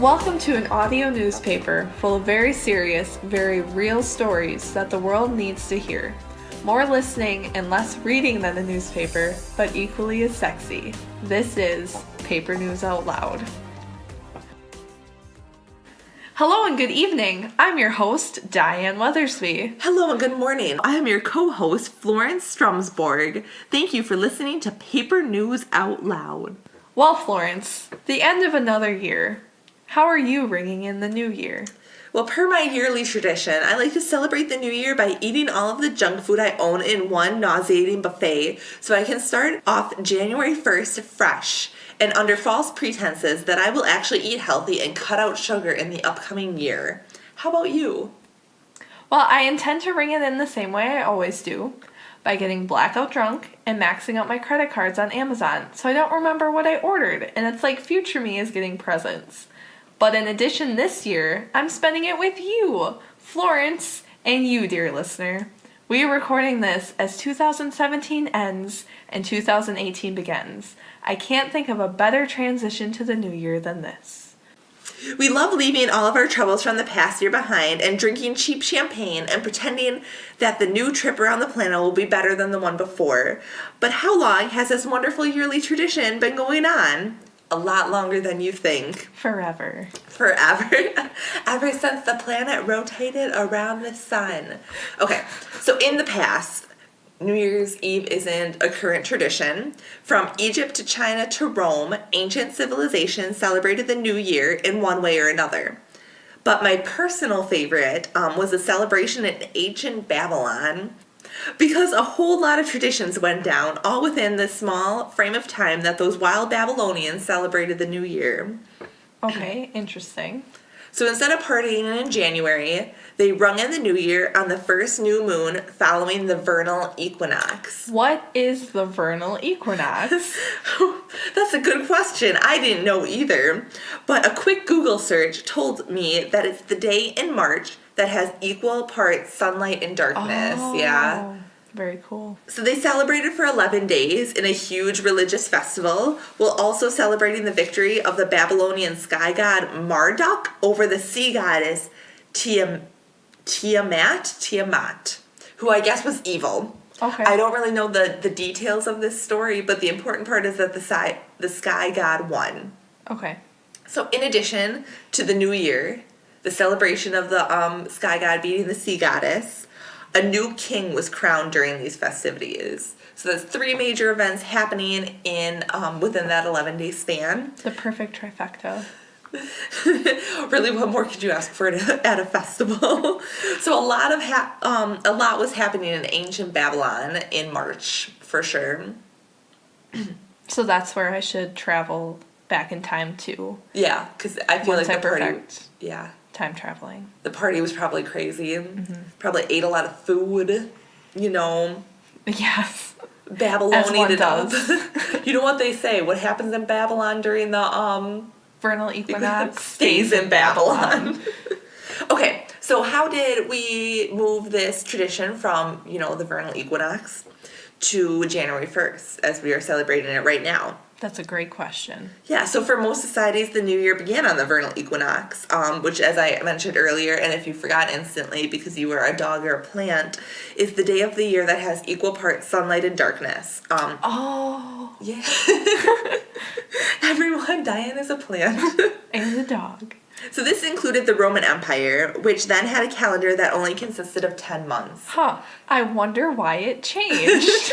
Welcome to an audio newspaper full of very serious, very real stories that the world needs to hear. More listening and less reading than a newspaper, but equally as sexy. This is Paper News Out Loud. Hello and good evening. I'm your host, Diane Weathersby. Hello and good morning. I am your co-host, Florence Strumsborg. Thank you for listening to Paper News Out Loud. Well, Florence, the end of another year. How are you ringing in the new year? Well, per my yearly tradition, I like to celebrate the new year by eating all of the junk food I own in one nauseating buffet so I can start off January 1st fresh and under false pretenses that I will actually eat healthy and cut out sugar in the upcoming year. How about you? Well, I intend to ring it in the same way I always do, by getting blackout drunk and maxing out my credit cards on Amazon so I don't remember what I ordered, and it's like future me is getting presents. But in addition, this year, I'm spending it with you, Florence, and you, dear listener. We are recording this as 2017 ends and 2018 begins. I can't think of a better transition to the new year than this. We love leaving all of our troubles from the past year behind and drinking cheap champagne and pretending that the new trip around the planet will be better than the one before. But how long has this wonderful yearly tradition been going on? A lot longer than you think. Forever. Forever. Ever since the planet rotated around the sun. Okay, so in the past, New Year's Eve isn't a current tradition. From Egypt to China to Rome, ancient civilizations celebrated the New Year in one way or another. But my personal favorite was a celebration in ancient Babylon, because a whole lot of traditions went down, all within the small frame of time that those wild Babylonians celebrated the New Year. Okay, interesting. So instead of partying in January, they rung in the New Year on the first new moon following the vernal equinox. What is the vernal equinox? That's a good question. I didn't know either. But a quick Google search told me that it's the day in March that has equal parts sunlight and darkness. Oh, yeah. Very cool. So they celebrated for 11 days in a huge religious festival, while also celebrating the victory of the Babylonian sky god Marduk over the sea goddess Tiamat, who I guess was evil. Okay. I don't really know the details of this story, but the important part is that the sky god won. Okay. So in addition to the New Year, the celebration of the sky god beating the sea goddess, a new king was crowned during these festivities. So there's 3 major events happening in within that 11-day span. The perfect trifecta. Really, what more could you ask for at a festival? So a lot was happening in ancient Babylon in March, for sure. So that's where I should travel back in time to. Yeah, because I feel like the party. Perfect. Yeah. Time traveling. The party was probably crazy. Mm-hmm. Probably ate a lot of food, you know. Yes. Babylonian it up. You know what they say? What happens in Babylon during the vernal equinox stays in Babylon. Okay, so how did we move this tradition from, the vernal equinox to January 1st, as we are celebrating it right now? That's a great question. Yeah, so for most societies, the new year began on the vernal equinox, which, as I mentioned earlier, and if you forgot instantly because you were a dog or a plant, is the day of the year that has equal parts sunlight and darkness. Oh. Yeah. Everyone, Diane is a plant. And a dog. So this included the Roman Empire, which then had a calendar that only consisted of 10 months. Huh. I wonder why it changed.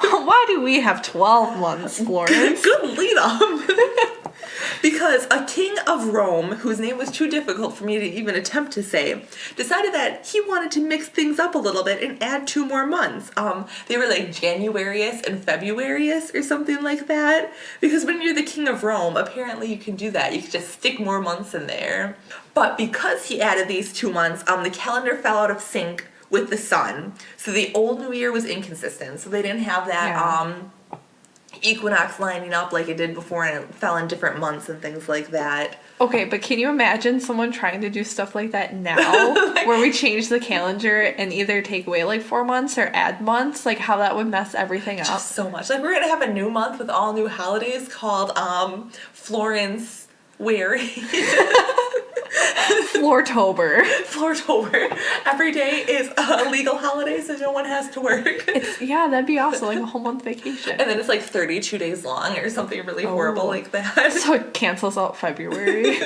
Why do we have 12 months, Florence? Good lead up. Because a king of Rome, whose name was too difficult for me to even attempt to say, decided that he wanted to mix things up a little bit and add 2 more months. They were like Januarius and Februarius or something like that. Because when you're the king of Rome, apparently you can do that. You can just stick more months in there. But because he added these 2 months, the calendar fell out of sync with the sun. So the old New Year was inconsistent. So they didn't have that equinox lining up like it did before, and it fell in different months and things like that. Okay, but can you imagine someone trying to do stuff like that now? Where we change the calendar and either take away like 4 months or add months? Like how that would mess everything up. Just so much. Like we're going to have a new month with all new holidays called Florence wearing Floortober. Floortober. Every day is a legal holiday, so no one has to work. Yeah, that'd be awesome, like a whole month vacation. And then it's like 32 days long or something really horrible like that. So it cancels out February.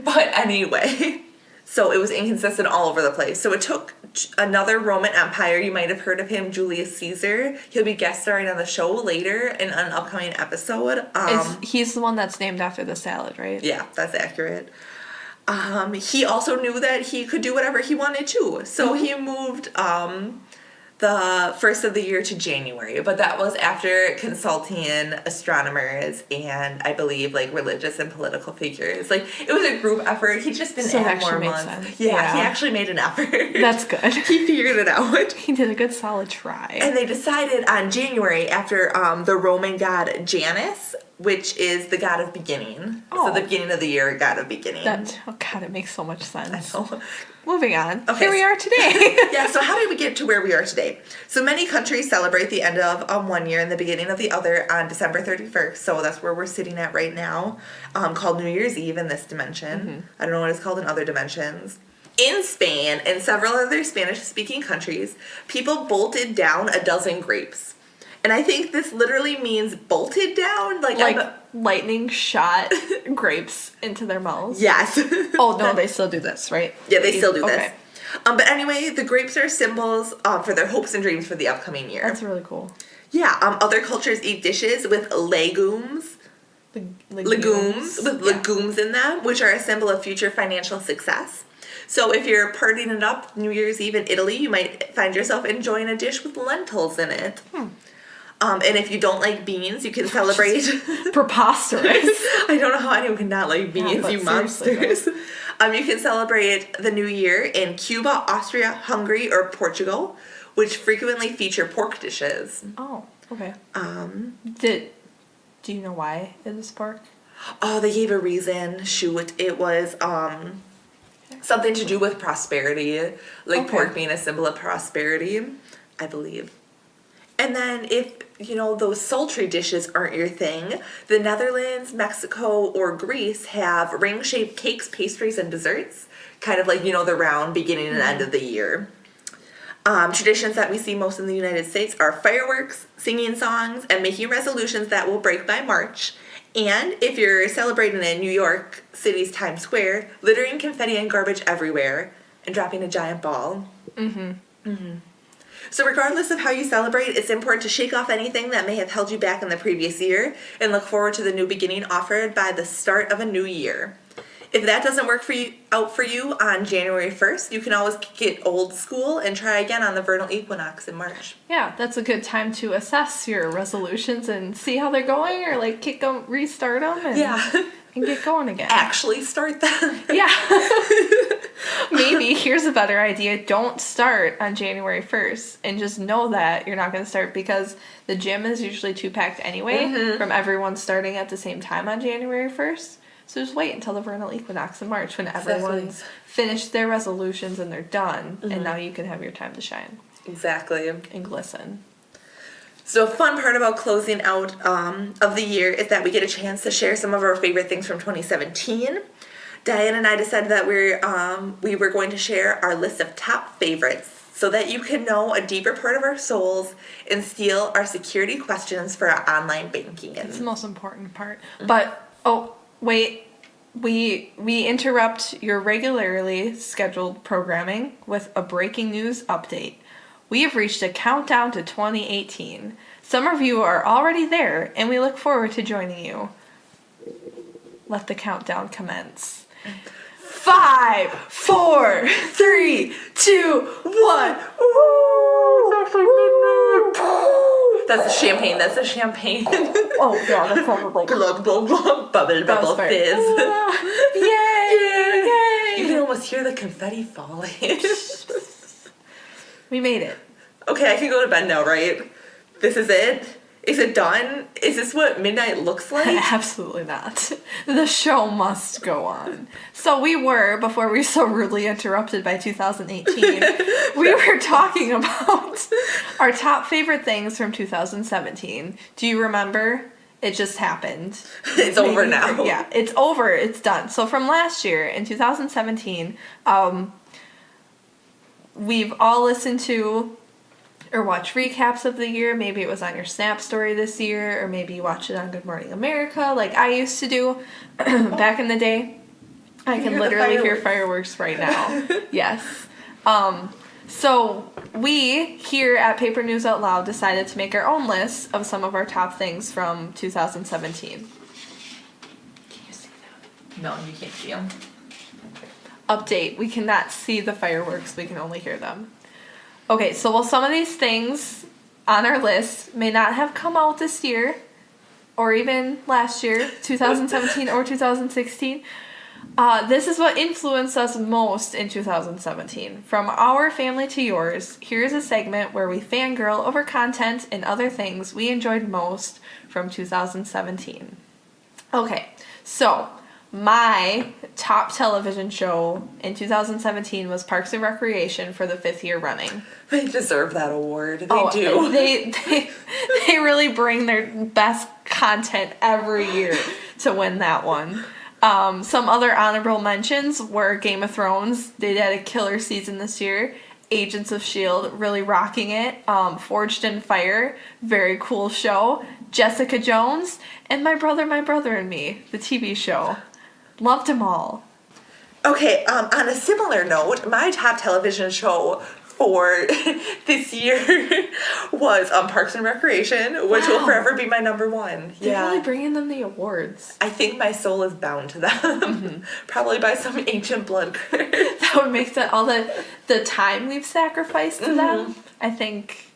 But anyway, so it was inconsistent all over the place. So it took another Roman Empire. You might have heard of him, Julius Caesar. He'll be guest starring on the show later in an upcoming episode. He's the one that's named after the salad, right? Yeah, that's accurate. He also knew that he could do whatever he wanted to. So he moved the first of the year to January, but that was after consulting astronomers and I believe like religious and political figures. Like it was a group effort. He just didn't add more months. Sense. Yeah, he actually made an effort. That's good. He figured it out. He did a good solid try. And they decided on January after the Roman god Janus, which is the god of beginning. Oh. So the beginning of the year, god of beginning. Oh God, it makes so much sense. I know. Moving on. Okay. Here we are today. Yeah, so how did we get to where we are today? So many countries celebrate the end of one year and the beginning of the other on December 31st. So that's where we're sitting at right now, called New Year's Eve in this dimension. Mm-hmm. I don't know what it's called in other dimensions. In Spain and several other Spanish-speaking countries, people bolted down a dozen grapes. And I think this literally means bolted down. Like lightning shot grapes into their mouths? Yes. Oh, no, they still do this, right? Yeah, they still do this. But anyway, the grapes are symbols for their hopes and dreams for the upcoming year. That's really cool. Yeah, other cultures eat dishes with legumes. Legumes with legumes in them, which are a symbol of future financial success. So if you're partying it up New Year's Eve in Italy, you might find yourself enjoying a dish with lentils in it. And if you don't like beans, you can celebrate... Preposterous. I don't know how anyone can not like beans, you monsters. You can celebrate the new year in Cuba, Austria, Hungary, or Portugal, which frequently feature pork dishes. Oh, okay. Do you know why it is pork? Oh, they gave a reason. Shoot, it was something to do with prosperity. Like pork being a symbol of prosperity, I believe. And then if, those sultry dishes aren't your thing, the Netherlands, Mexico, or Greece have ring-shaped cakes, pastries, and desserts. Kind of like, the round beginning and end of the year. Traditions that we see most in the United States are fireworks, singing songs, and making resolutions that will break by March. And if you're celebrating in New York City's Times Square, littering confetti and garbage everywhere, and dropping a giant ball. So regardless of how you celebrate, it's important to shake off anything that may have held you back in the previous year and look forward to the new beginning offered by the start of a new year. If that doesn't work out for you on January 1st, you can always get old school and try again on the vernal equinox in March. Yeah, that's a good time to assess your resolutions and see how they're going, or restart them and get going again. Actually start them. Yeah. Maybe here's a better idea. Don't start on January 1st and just know that you're not going to start because the gym is usually too packed anyway from everyone starting at the same time on January 1st. So just wait until the vernal equinox in March when everyone's finished their resolutions and they're done, and now you can have your time to shine. Exactly. And glisten. So a fun part about closing out of the year is that we get a chance to share some of our favorite things from 2017. Diane and I decided that we were going to share our list of top favorites so that you can know a deeper part of our souls and steal our security questions for our online banking. It's the most important part. But, wait, we interrupt your regularly scheduled programming with a breaking news update. We have reached a countdown to 2018. Some of you are already there, and we look forward to joining you. Let the countdown commence. 5, 4, 3, 2, 1. That's the champagne. Oh, yeah, that sounded like glug, glug, glug, bubble, fizz. Yay! You can almost hear the confetti falling. We made it. Okay, I can go to bed now, right? This is it? Is it done? Is this what midnight looks like? Absolutely not. The show must go on. So before we were so rudely interrupted by 2018, we were talking about our top favorite things from 2017. Do you remember? It just happened. It's over now. Yeah, it's over. It's done. So from last year, in 2017, we've all listened to or watched recaps of the year. Maybe it was on your Snap story this year, or maybe you watched it on Good Morning America like I used to do back in the day. I can literally hear fireworks right now. Yes. So we here at Paper News Out Loud decided to make our own list of some of our top things from 2017. Can you see them? No, you can't see them. Update. We cannot see the fireworks. We can only hear them. Okay, so while some of these things on our list may not have come out this year, or even last year, 2017 or 2016, this is what influenced us most in 2017. From our family to yours, here's a segment where we fangirl over content and other things we enjoyed most from 2017. Okay, so my top television show in 2017 was Parks and Recreation for the 5th year running. They deserve that award. They do. They really bring their best content every year to win that one. Some other honorable mentions were Game of Thrones. They had a killer season this year. Agents of S.H.I.E.L.D. really rocking it. Forged in Fire, very cool show. Jessica Jones, and My Brother and Me, the TV show. Loved them all. Okay, on a similar note, my top television show for this year was Parks and Recreation, which will forever be my number one. They're really bringing them the awards. I think my soul is bound to them. Mm-hmm. Probably by some ancient blood curse. That would make sense. All the time we've sacrificed to them, I think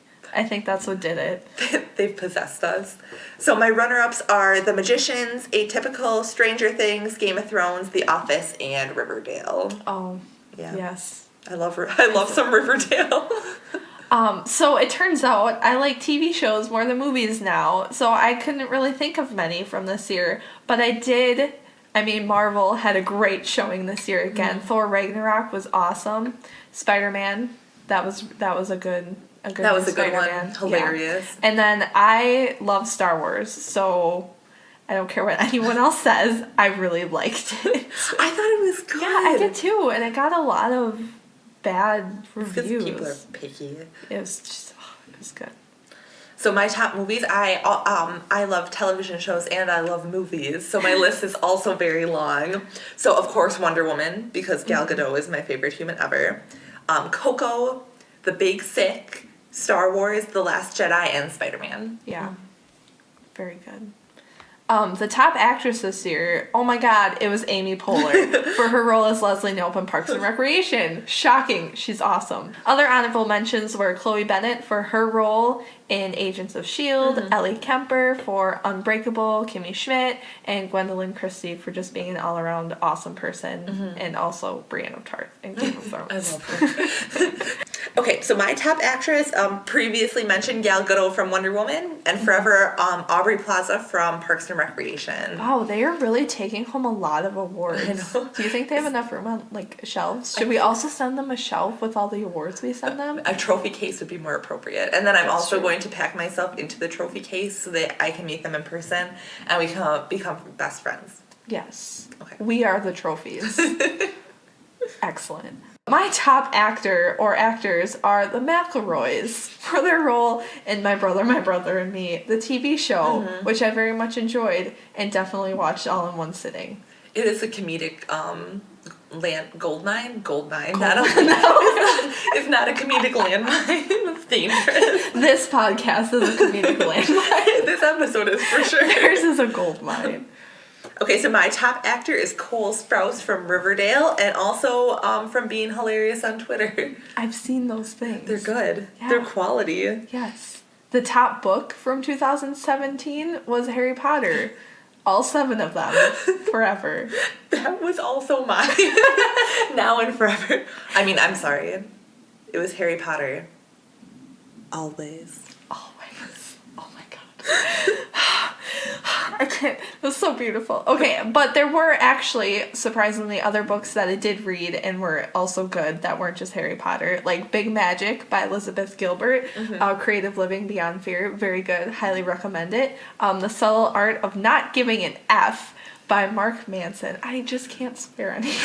that's what did it. They've possessed us. So my runner-ups are The Magicians, Atypical, Stranger Things, Game of Thrones, The Office, and Riverdale. Oh, yeah. Yes. I love some Riverdale. So it turns out I like TV shows more than movies now, so I couldn't really think of many from this year, but I did. I mean, Marvel had a great showing this year again. Thor Ragnarok was awesome. Spider-Man, that was a good one. Hilarious. Yeah. And then I love Star Wars, so I don't care what anyone else says. I really liked it. I thought it was good. Yeah, I did too, and it got a lot of bad reviews. People are picky. It was good. So my top movies, I love television shows and I love movies. So my list is also very long. So of course Wonder Woman, because Gal Gadot is my favorite human ever. Coco, The Big Sick, Star Wars, The Last Jedi, and Spider-Man. Yeah. Very good. The top actress this year, oh my god, it was Amy Poehler for her role as Leslie Knope in Parks and Recreation. Shocking. She's awesome. Other honorable mentions were Chloe Bennett for her role in Agents of S.H.I.E.L.D., Ellie Kemper for Unbreakable, Kimmy Schmidt, and Gwendolyn Christie for just being an all-around awesome person, and also Brienne of Tarth in Game of Thrones. I love her. Okay, so my top actress, previously mentioned Gal Gadot from Wonder Woman, and forever Aubrey Plaza from Parks and Recreation. Wow, they are really taking home a lot of awards. I know. Do you think they have enough room on, like, shelves? Should we also send them a shelf with all the awards we send them? A trophy case would be more appropriate. And then I'm That's also true. going to pack myself into the trophy case so that I can meet them in person and we can become best friends. Yes. Okay. We are the trophies. Excellent. My top actor or actors are the McElroys for their role in My Brother and Me, the TV show, which I very much enjoyed and definitely watched all in one sitting. It is a comedic goldmine. It's not a comedic landmine. It's dangerous. This podcast is a comedic landmine. This episode is for sure. Theirs is a gold mine. Okay, so my top actor is Cole Sprouse from Riverdale and also from being hilarious on Twitter. I've seen those things. They're good. Yeah. They're quality. Yes. The top book from 2017 was Harry Potter. All 7 of them. Forever. That was also mine. Now and forever. I mean, I'm sorry. It was Harry Potter. Always. Always. Oh my god. I can't. It was so beautiful. Okay, but there were actually, surprisingly, other books that I did read and were also good that weren't just Harry Potter. Like Big Magic by Elizabeth Gilbert. Creative Living Beyond Fear. Very good. Highly recommend it. The Subtle Art of Not Giving an F by Mark Manson. I just can't swear anymore.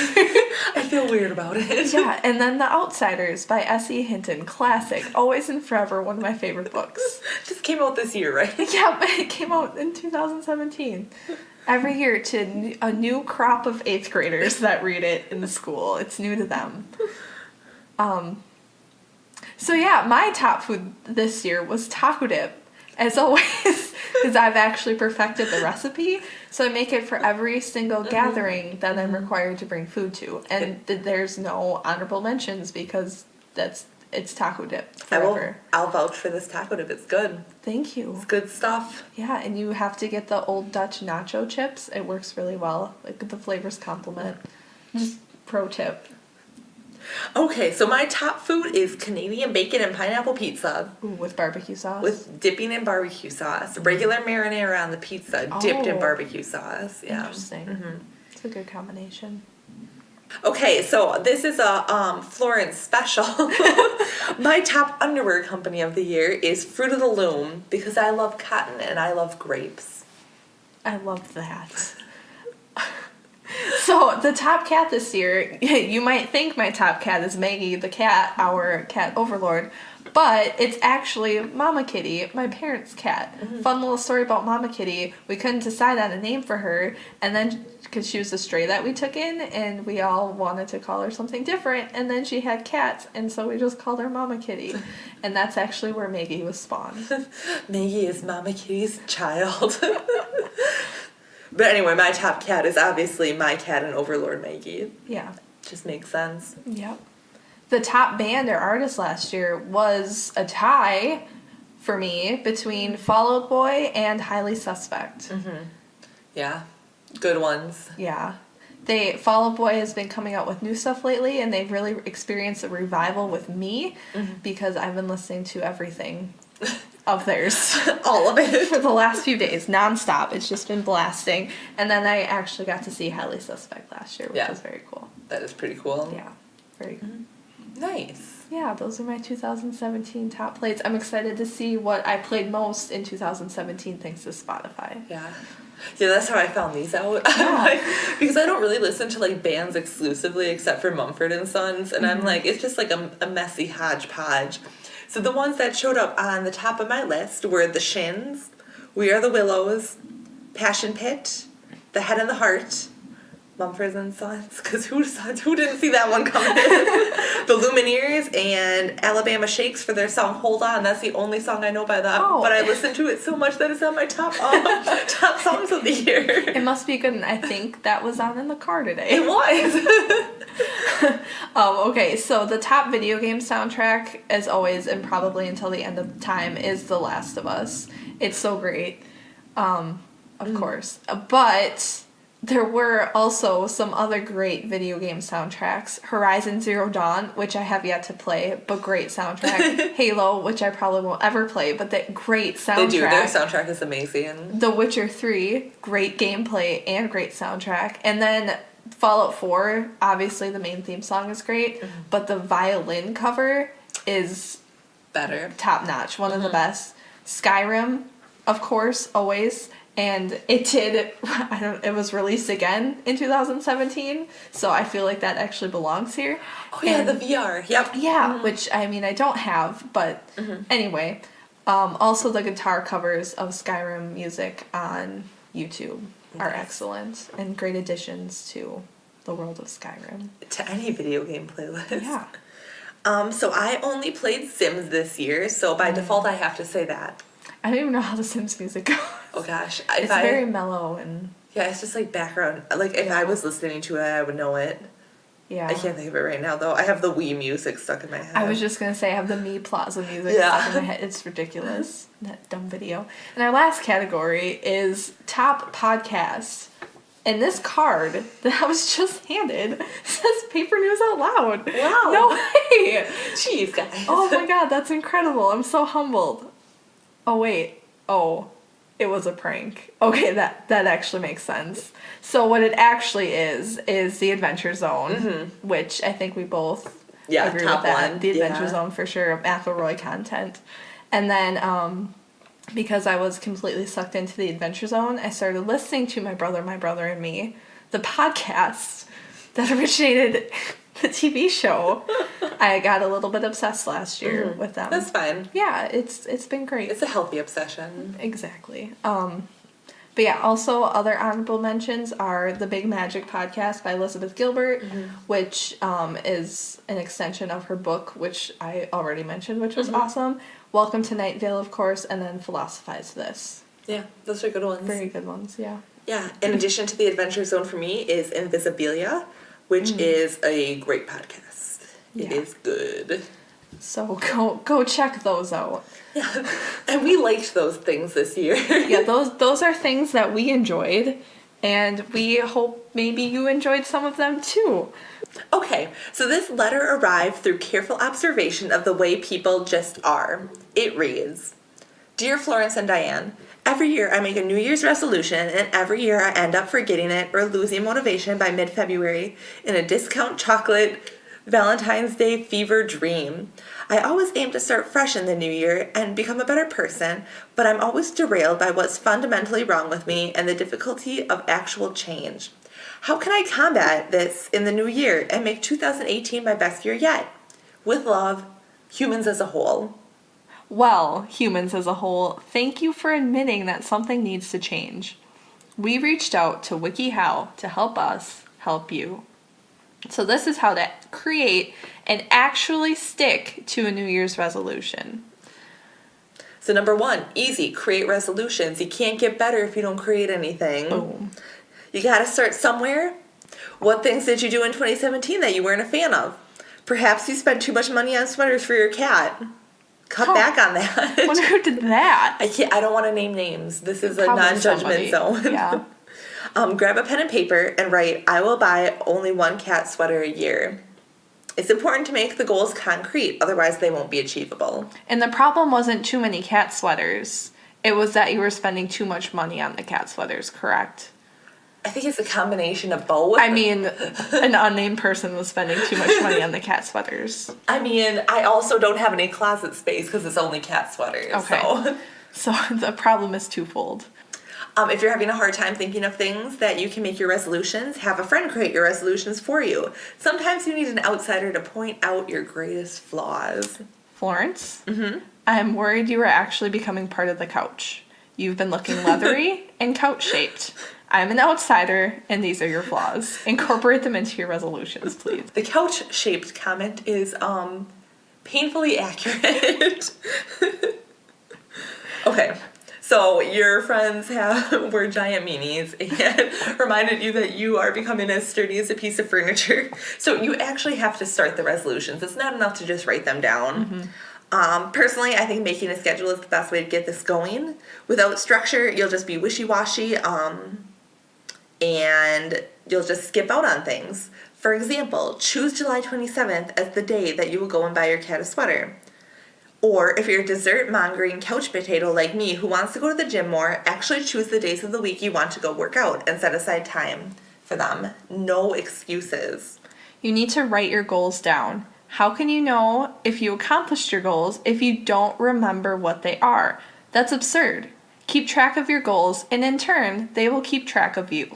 I feel weird about it. Yeah, and then The Outsiders by S.E. Hinton. Classic. Always and forever one of my favorite books. Just came out this year, right? Yeah, but it came out in 2017. Every year to a new crop of 8th graders that read it in the school. It's new to them. So yeah, my top food this year was taco dip. As always, because I've actually perfected the recipe. So I make it for every single gathering that I'm required to bring food to. And there's no honorable mentions because it's taco dip forever. I'll vouch for this taco dip. It's good. Thank you. It's good stuff. Yeah, and you have to get the Old Dutch nacho chips. It works really well. Like the flavors complement. Just pro tip. Okay, so my top food is Canadian bacon and pineapple pizza. Ooh, with barbecue sauce. With dipping in barbecue sauce. Regular marinara on the pizza, dipped in barbecue sauce. Yeah. Interesting. It's a good combination. Okay, so this is a Florence special. My top underwear company of the year is Fruit of the Loom because I love cotton and I love grapes. I love that. So, the top cat this year, you might think my top cat is Maggie the cat, our cat overlord, but it's actually Mama Kitty, my parents' cat. Fun little story about Mama Kitty. We couldn't decide on a name for her, and then, because she was a stray that we took in, and we all wanted to call her something different, and then she had cats, and so we just called her Mama Kitty. And that's actually where Maggie was spawned. Maggie is Mama Kitty's child. But anyway, my top cat is obviously my cat and Overlord Maggie. Yeah. Just makes sense. Yep. The top band or artist last year was a tie for me between Fall Out Boy and Highly Suspect. Yeah. Good ones. Yeah. Fall Out Boy has been coming out with new stuff lately, and they've really experienced a revival with me because I've been listening to everything of theirs. All of it. For the last few days, nonstop. It's just been blasting. And then I actually got to see Highly Suspect last year, which was very cool. That is pretty cool. Yeah. Very cool. Nice. Yeah, those are my 2017 top plays. I'm excited to see what I played most in 2017 thanks to Spotify. Yeah. Yeah, that's how I found these out. Yeah. Because I don't really listen to like bands exclusively except for Mumford and Sons, and I'm like, it's just like a messy hodgepodge. So the ones that showed up on the top of my list were The Shins, We Are the Willows, Passion Pit, The Head and the Heart, Mumford and Sons, because who didn't see that one coming? The Lumineers and Alabama Shakes for their song Hold On. That's the only song I know by them. Oh. But I listened to it so much that it's on my top top songs of the year. It must be good, and I think that was on in the car today. It was. Okay, so the top video game soundtrack, as always, and probably until the end of time, is The Last of Us. It's so great, of course. But there were also some other great video game soundtracks. Horizon Zero Dawn, which I have yet to play, but great soundtrack. Halo, which I probably won't ever play, but that great soundtrack. They do. Their soundtrack is amazing. The Witcher 3, great gameplay and great soundtrack. And then Fallout 4, obviously the main theme song is great, but the violin cover is better. Top notch, one of the best. Skyrim, of course, always. And it was released again in 2017, so I feel like that actually belongs here. Oh yeah, and the VR, yep. Yeah, which, I mean, I don't have, but anyway. Also the guitar covers of Skyrim music on YouTube are excellent and great additions to the world of Skyrim. To any video game playlist. Yeah. So I only played Sims this year, so by default I have to say that. I don't even know how the Sims music goes. Oh gosh. It's very mellow and... Yeah, it's just like background. Like if I was listening to it, I would know it. Yeah. I can't think of it right now though. I have the Wii music stuck in my head. I was just going to say I have the Me Plaza music stuck in my head. It's ridiculous. That dumb video. And our last category is Top Podcast. And this card that I was just handed says Paper News Out Loud. Wow. No way. Jeez, guys. Oh my god, that's incredible. I'm so humbled. Oh, wait. Oh. It was a prank. Okay, that actually makes sense. So what it actually is the Adventure Zone, which I think we both agree top with that. one. The Adventure Yeah. Zone for sure, McElroy content. And then because I was completely sucked into the Adventure Zone, I started listening to My Brother, and Me, the podcast that originated the TV show. I got a little bit obsessed last year with them. That's fine. Yeah, it's been great. It's a healthy obsession. Exactly. But yeah, also other honorable mentions are the Big Magic podcast by Elizabeth Gilbert, which is an extension of her book, which I already mentioned, which was awesome. Welcome to Night Vale, of course, and then Philosophize This. Yeah, those are good ones. Very good ones, yeah. Yeah, in addition to the Adventure Zone for me is Invisibilia, which is a great podcast. It Yeah. is good. So go check those out. Yeah, and we liked those things this year. Yeah, those are things that we enjoyed, and we hope maybe you enjoyed some of them too. Okay, so this letter arrived through careful observation of the way people just are. It reads, Dear Florence and Diane, every year I make a New Year's resolution, and every year I end up forgetting it or losing motivation by mid-February in a discount chocolate Valentine's Day fever dream. I always aim to start fresh in the new year and become a better person, but I'm always derailed by what's fundamentally wrong with me and the difficulty of actual change. How can I combat this in the new year and make 2018 my best year yet? With love, humans as a whole. Well, humans as a whole, thank you for admitting that something needs to change. We reached out to WikiHow to help us help you. So this is how to create and actually stick to a New Year's resolution. So number 1, easy, create resolutions. You can't get better if you don't create anything. Boom. You gotta start somewhere. What things did you do in 2017 that you weren't a fan of? Perhaps you spent too much money on sweaters for your cat. Cut back on that. I wonder who did that. I don't want to name names. This is a Probably non-judgment somebody. zone. Yeah. Grab a pen and paper and write, I will buy only one cat sweater a year. It's important to make the goals concrete, otherwise they won't be achievable. And the problem wasn't too many cat sweaters. It was that you were spending too much money on the cat sweaters, correct? I think it's a combination of both. I mean, an unnamed person was spending too much money on the cat sweaters. I mean, I also don't have any closet space because it's only cat sweaters. Okay. So the problem is twofold. If you're having a hard time thinking of things that you can make your resolutions, have a friend create your resolutions for you. Sometimes you need an outsider to point out your greatest flaws. Florence, I'm worried you are actually becoming part of the couch. You've been looking leathery and couch-shaped. I'm an outsider, and these are your flaws. Incorporate them into your resolutions, please. The couch-shaped comment is painfully accurate. Okay. So your friends were giant meanies and reminded you that you are becoming as sturdy as a piece of furniture. So you actually have to start the resolutions. It's not enough to just write them down. Personally, I think making a schedule is the best way to get this going. Without structure, you'll just be wishy-washy and you'll just skip out on things. For example, choose July 27th as the day that you will go and buy your cat a sweater. Or if you're a dessert-mongering couch potato like me who wants to go to the gym more, actually choose the days of the week you want to go work out and set aside time for them. No excuses. You need to write your goals down. How can you know if you accomplished your goals if you don't remember what they are? That's absurd. Keep track of your goals, and in turn, they will keep track of you.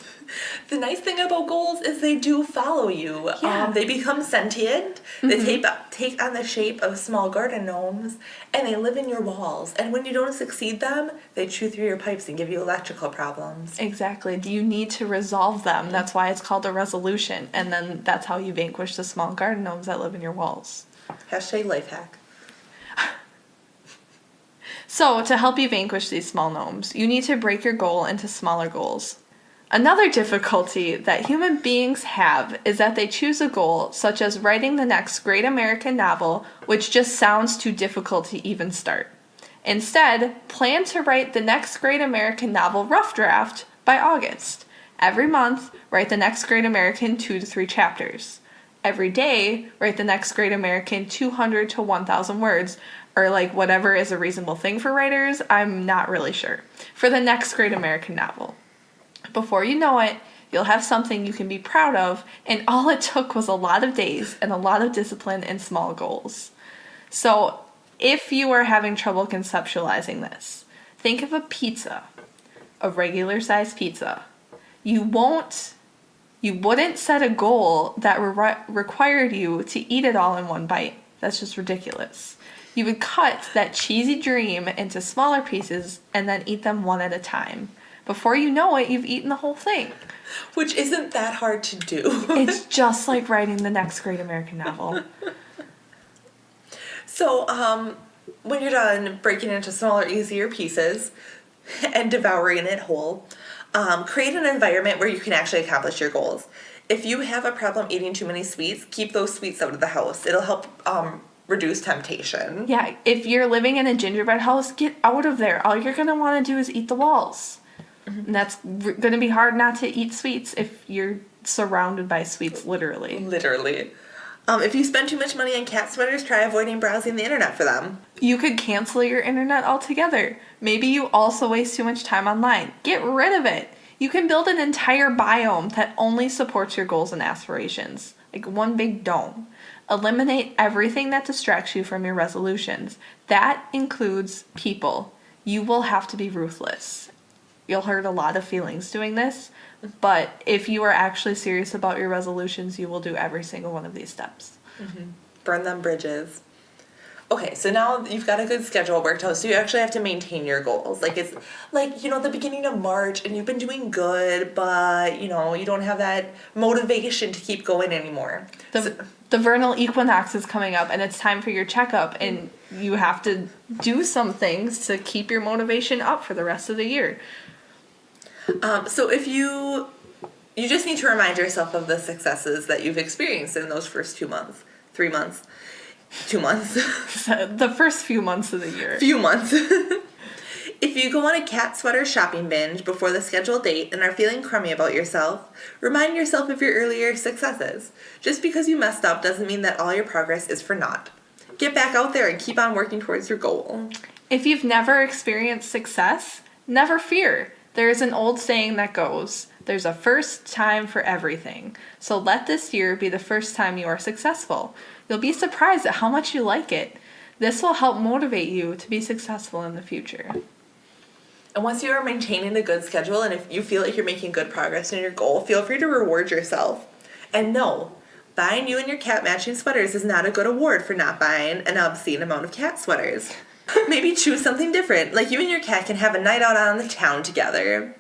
The nice thing about goals is they do follow you. Yeah. They become sentient. They take on the shape of small garden gnomes, and they live in your walls. And when you don't succeed them, they chew through your pipes and give you electrical problems. Exactly. You need to resolve them. That's why it's called a resolution. And then that's how you vanquish the small garden gnomes that live in your walls. Hashtag life hack. So, to help you vanquish these small gnomes, you need to break your goal into smaller goals. Another difficulty that human beings have is that they choose a goal, such as writing the next great American novel, which just sounds too difficult to even start. Instead, plan to write the next great American novel rough draft by August. Every month, write the next great American 2 to 3 chapters. Every day, write the next great American 200 to 1,000 words, or like whatever is a reasonable thing for writers, I'm not really sure, for the next great American novel. Before you know it, you'll have something you can be proud of, and all it took was a lot of days and a lot of discipline and small goals. So, if you are having trouble conceptualizing this, think of a pizza, a regular sized pizza. You wouldn't set a goal that required you to eat it all in one bite. That's just ridiculous. You would cut that cheesy dream into smaller pieces and then eat them one at a time. Before you know it, you've eaten the whole thing. Which isn't that hard to do. It's just like writing the next great American novel. So, when you're done breaking it into smaller, easier pieces and devouring it whole, create an environment where you can actually accomplish your goals. If you have a problem eating too many sweets, keep those sweets out of the house. It'll help reduce temptation. Yeah, if you're living in a gingerbread house, get out of there. All you're going to want to do is eat the walls. Mm-hmm. And that's going to be hard not to eat sweets if you're surrounded by sweets, literally. Literally. If you spend too much money on cat sweaters, try avoiding browsing the internet for them. You could cancel your internet altogether. Maybe you also waste too much time online. Get rid of it. You can build an entire biome that only supports your goals and aspirations. Like one big dome. Eliminate everything that distracts you from your resolutions. That includes people. You will have to be ruthless. You'll hurt a lot of feelings doing this, but if you are actually serious about your resolutions, you will do every single one of these steps. Mm-hmm. Burn them bridges. Okay, so now you've got a good schedule worked out, so you actually have to maintain your goals. Like, it's like, the beginning of March, and you've been doing good, but, you don't have that motivation to keep going anymore. The vernal equinox is coming up, and it's time for your checkup, and you have to do some things to keep your motivation up for the rest of the year. So if you just need to remind yourself of the successes that you've experienced in those first 2 months, 3 months, 2 months. The first few months of the year. Few months. If you go on a cat sweater shopping binge before the scheduled date and are feeling crummy about yourself, remind yourself of your earlier successes. Just because you messed up doesn't mean that all your progress is for naught. Get back out there and keep on working towards your goal. If you've never experienced success, never fear. There is an old saying that goes, there's a first time for everything. So let this year be the first time you are successful. You'll be surprised at how much you like it. This will help motivate you to be successful in the future. And once you are maintaining a good schedule and if you feel like you're making good progress in your goal, feel free to reward yourself. And no, buying you and your cat matching sweaters is not a good award for not buying an obscene amount of cat sweaters. Maybe choose something different, like you and your cat can have a night out on the town together.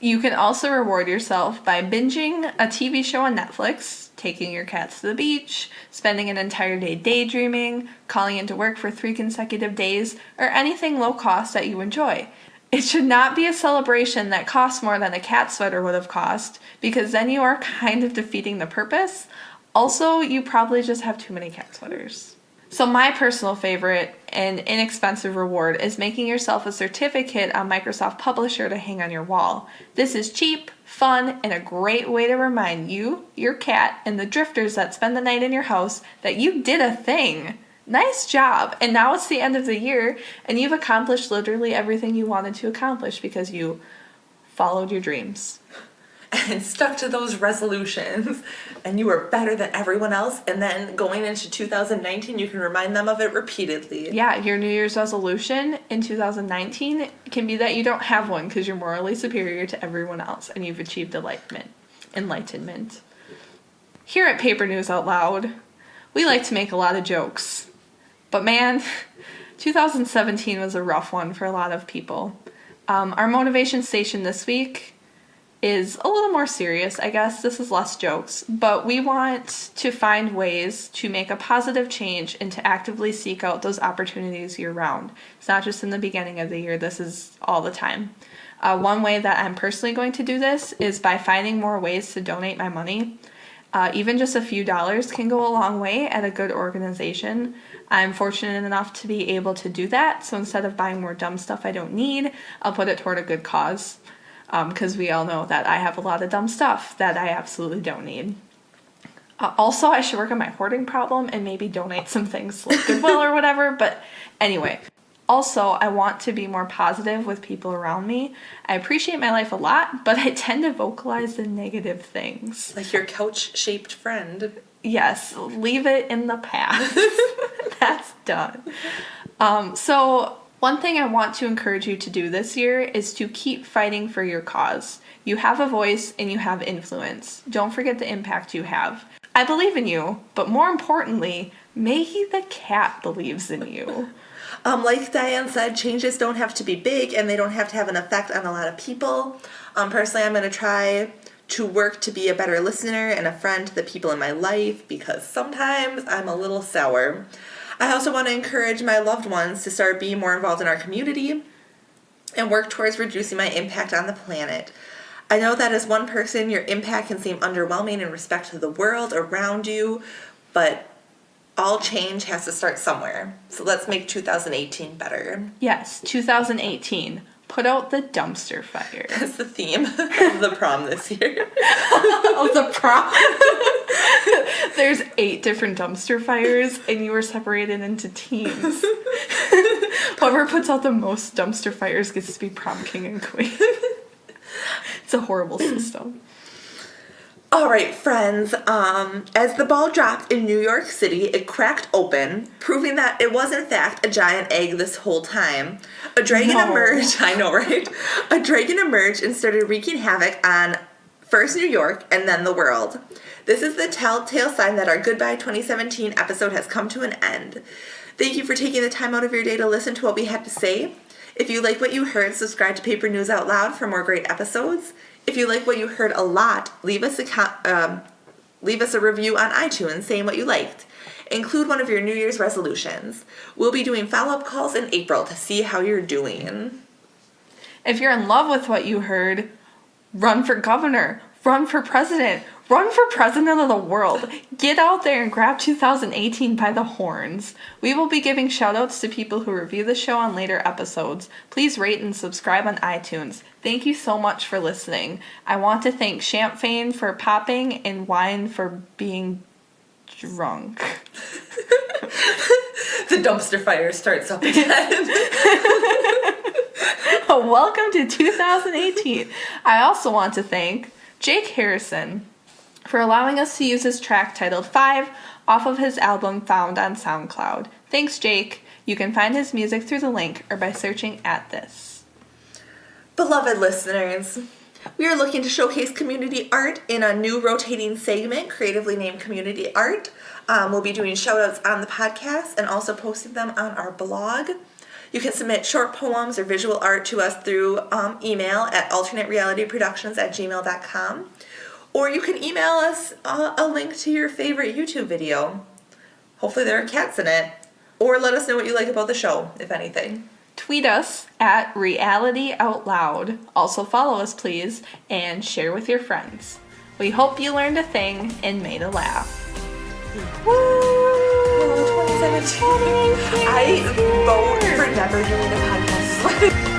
You can also reward yourself by binging a TV show on Netflix, taking your cats to the beach, spending an entire day daydreaming, calling into work for 3 consecutive days, or anything low cost that you enjoy. It should not be a celebration that costs more than a cat sweater would have cost, because then you are kind of defeating the purpose. Also, you probably just have too many cat sweaters. So my personal favorite and inexpensive reward is making yourself a certificate on Microsoft Publisher to hang on your wall. This is cheap, fun, and a great way to remind you, your cat, and the drifters that spend the night in your house that you did a thing. Nice job! And now it's the end of the year, and you've accomplished literally everything you wanted to accomplish because you followed your dreams. And stuck to those resolutions, and you were better than everyone else, and then going into 2019, you can remind them of it repeatedly. Yeah, your New Year's resolution in 2019 can be that you don't have one because you're morally superior to everyone else, and you've achieved enlightenment. Here at Paper News Out Loud, we like to make a lot of jokes. But man, 2017 was a rough one for a lot of people. Our motivation station this week is a little more serious, I guess. This is less jokes, but we want to find ways to make a positive change and to actively seek out those opportunities year-round. It's not just in the beginning of the year, this is all the time. One way that I'm personally going to do this is by finding more ways to donate my money. Even just a few dollars can go a long way at a good organization. I'm fortunate enough to be able to do that, so instead of buying more dumb stuff I don't need, I'll put it toward a good cause. Because we all know that I have a lot of dumb stuff that I absolutely don't need. Also, I should work on my hoarding problem and maybe donate some things to like Goodwill or whatever. But anyway, also, I want to be more positive with people around me. I appreciate my life a lot, but I tend to vocalize the negative things. Like your couch-shaped friend. Yes, leave it in the past. That's done. So one thing I want to encourage you to do this year is to keep fighting for your cause. You have a voice and you have influence. Don't forget the impact you have. I believe in you, but more importantly, Maggie the cat believes in you. Like Diane said, changes don't have to be big and they don't have to have an effect on a lot of people. Personally, I'm going to try to work to be a better listener and a friend to the people in my life because sometimes I'm a little sour. I also want to encourage my loved ones to start being more involved in our community and work towards reducing my impact on the planet. I know that as one person, your impact can seem underwhelming in respect to the world around you, but all change has to start somewhere. So let's make 2018 better. Yes, 2018. Put out the dumpster fire. That's the theme of the prom this year. Of the prom? There's 8 different dumpster fires, and you were separated into teams. Whoever puts out the most dumpster fires gets to be prom king and queen. It's a horrible system. All right, friends. As the ball dropped in New York City, it cracked open, proving that it was in fact a giant egg this whole time. A dragon emerged. I know, right? A dragon emerged and started wreaking havoc on first New York and then the world. This is the telltale sign that our Goodbye 2017 episode has come to an end. Thank you for taking the time out of your day to listen to what we had to say. If you like what you heard, subscribe to Paper News Out Loud for more great episodes. If you like what you heard a lot, leave us a review on iTunes saying what you liked. Include one of your New Year's resolutions. We'll be doing follow-up calls in April to see how you're doing. If you're in love with what you heard, run for governor, run for president of the world. Get out there and grab 2018 by the horns. We will be giving shoutouts to people who review the show on later episodes. Please rate and subscribe on iTunes. Thank you so much for listening. I want to thank champagne for popping and wine for being drunk. The dumpster fire starts up again. Welcome to 2018. I also want to thank Jake Harrison for allowing us to use his track titled 5 off of his album found on SoundCloud. Thanks, Jake. You can find his music through the link or by searching at this. Beloved listeners, we are looking to showcase community art in a new rotating segment, creatively named Community Art. We'll be doing shoutouts on the podcast and also posting them on our blog. You can submit short poems or visual art to us through email at alternaterealityproductions@gmail.com. Or you can email us a link to your favorite YouTube video. Hopefully there are cats in it. Or let us know what you like about the show, if anything. Tweet us at realityoutloud. Also follow us, please, and share with your friends. We hope you learned a thing and made a laugh. Woo! 2017. I vote for never doing a podcast.